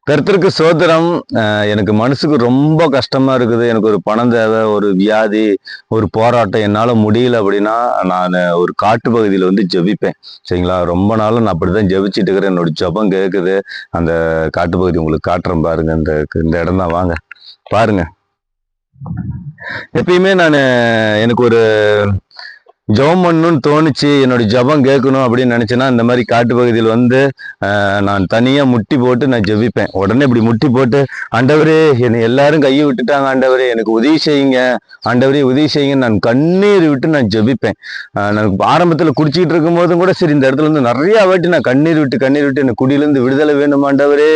கர்த்தருக்கு சோத்திரம். எனக்கு மனசுக்கு ரொம்ப கஷ்டமா இருக்குது. எனக்கு ஒரு பணம் தேவை, ஒரு வியாதி, ஒரு போராட்டம் என்னால முடியல அப்படின்னா, நானு ஒரு காட்டு பகுதியில வந்து ஜெபிப்பேன். சரிங்களா? ரொம்ப நாளா நான் அப்படிதான் ஜெபிச்சுட்டு இருக்கிறேன். என்னோட ஜெபம் கேட்குது. அந்த காட்டு பகுதி உங்களுக்கு காட்டுறேன் பாருங்க. இந்த இந்த இடம் தான், வாங்க பாருங்க. எப்பயுமே எனக்கு ஒரு ஜெபம் பண்ணணும்னு தோணுச்சு, என்னோட ஜெபம் கேட்கணும் அப்படின்னு நினைச்சேன்னா, இந்த மாதிரி காட்டு பகுதியில் வந்து நான் தனியா முட்டி போட்டு நான் ஜெபிப்பேன். உடனே இப்படி முட்டி போட்டு, ஆண்டவரே என்னை எல்லாரும் கையை விட்டுட்டாங்க, ஆண்டவரே எனக்கு உதவி செய்யுங்க, ஆண்டவரே உதவி செய்யுங்க, நான் கண்ணீர் விட்டு நான் ஜெபிப்பேன். நான் ஆரம்பத்தில் குடிச்சிட்டு இருக்கும் போதும் கூட சரி, இந்த இடத்துல இருந்து நிறைய வாட்டி நான் கண்ணீர் விட்டு எனக்கு குடியிலிருந்து விடுதலை வேணும் ஆண்டவரே,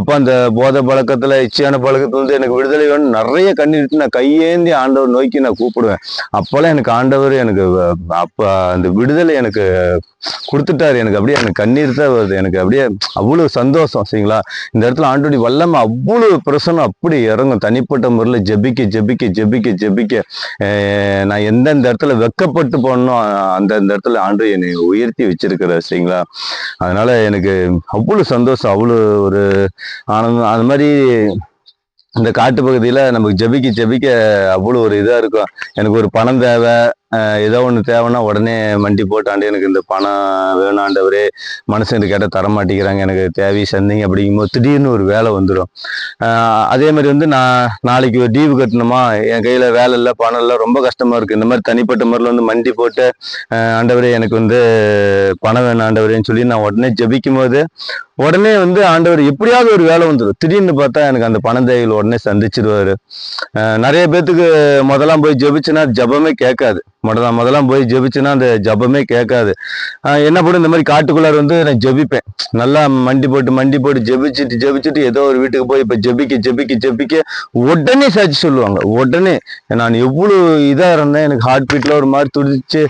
அப்ப அந்த போதை பழக்கத்துல இச்சையான பழக்கத்துல இருந்து எனக்கு விடுதலை வேணும், நிறைய கண்ணீர் விட்டு நான் கையேந்தி ஆண்டவர் நோக்கி நான் கூப்பிடுவேன். அப்பெல்லாம் எனக்கு ஆண்டவர் எனக்கு அப்ப அந்த விடுதலை எனக்கு கொடுத்துட்டாரு. எனக்கு அப்படியே எனக்கு கண்ணீர் தான் வருது. எனக்கு அப்படியே அவ்வளவு சந்தோஷம். சரிங்களா? இந்த இடத்துல ஆண்டோடி வல்லமை அவ்வளவு பிரசனம் அப்படி இறங்கும். தனிப்பட்ட முறையில் ஜெபிக்க ஜெபிக்க ஜெபிக்க ஜெபிக்க நான் எந்தெந்த இடத்துல வெக்கப்பட்டு போனோம், அந்த இடத்துல ஆண்டு என்னை உயர்த்தி வச்சிருக்கிறார். சரிங்களா? அதனால எனக்கு அவ்வளவு சந்தோஷம், அவ்வளவு ஒரு ஆனந்தம். அது மாதிரி இந்த காட்டு பகுதியில நமக்கு ஜெபிக்க ஜெபிக்க அவ்வளவு ஒரு இதா இருக்கும். எனக்கு ஒரு பணம் தேவை, ஏதோ ஒன்று தேவைன்னா உடனே மண்டி போட்டாண்டு எனக்கு இந்த பணம் வேணாண்டவரே, மனுஷன் கேட்டால் தரமாட்டேங்கிறாங்க, எனக்கு தேவை சந்திங்க அப்படிங்கும்போது திடீர்னு ஒரு வேலை வந்துடும். அதே மாதிரி வந்து நான் நாளைக்கு ஒரு டீவு கட்டணுமா, என் கையில் வேலை இல்லை, பணம் இல்லை, ரொம்ப கஷ்டமாக இருக்குது. இந்த மாதிரி தனிப்பட்ட முறையில் வந்து மண்டி போட்டு ஆண்டவரே எனக்கு வந்து பணம் வேணும் ஆண்டவரேன்னு சொல்லி நான் உடனே ஜெபிக்கும் போது உடனே வந்து ஆண்டவர் எப்படியாவது ஒரு வேலை வந்துடும். திடீர்னு பார்த்தா எனக்கு அந்த பண தேவையில் உடனே சந்திச்சிருவாரு. நிறைய பேத்துக்கு முதலாம் போய் ஜெபிச்சுன்னா ஜபமே கேட்காது. முதலாம் போய் ஜெபிச்சுன்னா அந்த ஜபமே கேட்காது. என்ன பண்ணும், இந்த மாதிரி காட்டுக்குள்ளார வந்து நான் ஜெபிப்பேன். நல்லா மண்டி போட்டு ஜெபிச்சுட்டு ஏதோ ஒரு வீட்டுக்கு போய் இப்ப ஜெபிக்க உடனே சாட்சி சொல்லுவாங்க. உடனே நான் எவ்வளவு இதா இருந்தேன், எனக்கு ஹார்ட் பீட்ல ஒரு மாதிரி துடிச்சு,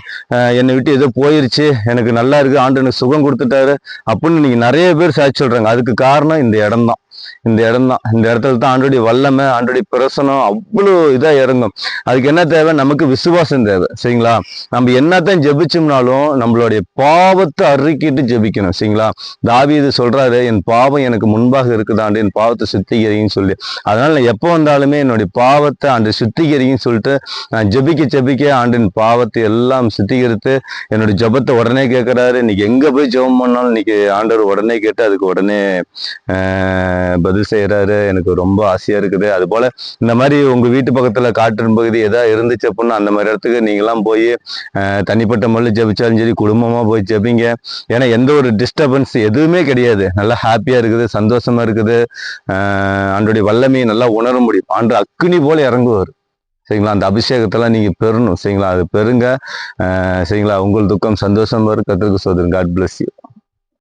என்னை விட்டு ஏதோ போயிருச்சு, எனக்கு நல்லா இருக்கு, ஆண்டு எனக்கு சுகம் கொடுத்துட்டாரு அப்படின்னு நீங்க நிறைய பேர் சாட்சி சொல்றாங்க. அதுக்கு காரணம் இந்த இடம் தான். இந்த இடத்துல தான் ஆண்டோடைய வல்லமை, ஆண்டோடைய பிரசனம் அவ்வளவு இதா இறங்கும். அதுக்கு என்ன தேவை? நமக்கு விசுவாசம் தேவை. சரிங்களா? நம்ம என்னத்தான் ஜெபிச்சோம்னாலும் நம்மளுடைய பாவத்தை அறிக்கிட்டு ஜெபிக்கணும். சரிங்களா? தாவீது சொல்றாரு, என் பாவம் எனக்கு முன்பாக இருக்குதாண்டு, என் பாவத்தை சுத்திகரின்னு சொல்லி. அதனால நான் எப்போ வந்தாலுமே என்னுடைய பாவத்தை ஆண்டு சுத்திகரின்னு சொல்லிட்டு நான் ஜெபிக்க ஆண்டின் பாவத்தை எல்லாம் சுத்திகரித்து என்னுடைய ஜெபத்தை உடனே கேட்கிறாரு. இன்னைக்கு எங்க போய் ஜெபம் பண்ணாலும் இன்னைக்கு ஆண்டவர் உடனே கேட்டு அதுக்கு உடனே பதில் செய்யறாரு. எனக்கு ரொம்ப ஆசையா இருக்குது. அது போல இந்த மாதிரி உங்க வீட்டு பக்கத்துல காட்டு பகுதி ஏதாவது இருந்துச்சு அப்படின்னா அந்த மாதிரி இடத்துக்கு நீங்களாம் போய் தனிப்பட்ட முறையில் ஜெபிச்சாலும் சரி, குடும்பமா போய் ஜெபிங்க. ஏன்னா எந்த ஒரு டிஸ்டர்பன்ஸ் எதுவுமே கிடையாது. நல்லா ஹாப்பியா இருக்குது, சந்தோஷமா இருக்குது. ஆண்டோடைய வல்லமையை நல்லா உணர முடியும். ஆண்டு அக்னி போல இறங்குவார். சரிங்களா? அந்த அபிஷேகத்தெல்லாம் நீங்க பெறணும். சரிங்களா? அது பெறுங்க. சரிங்களா? உங்கள் துக்கம் சந்தோஷமா இருக்கு. கர்த்தருக்கு சோதரன். God bless you.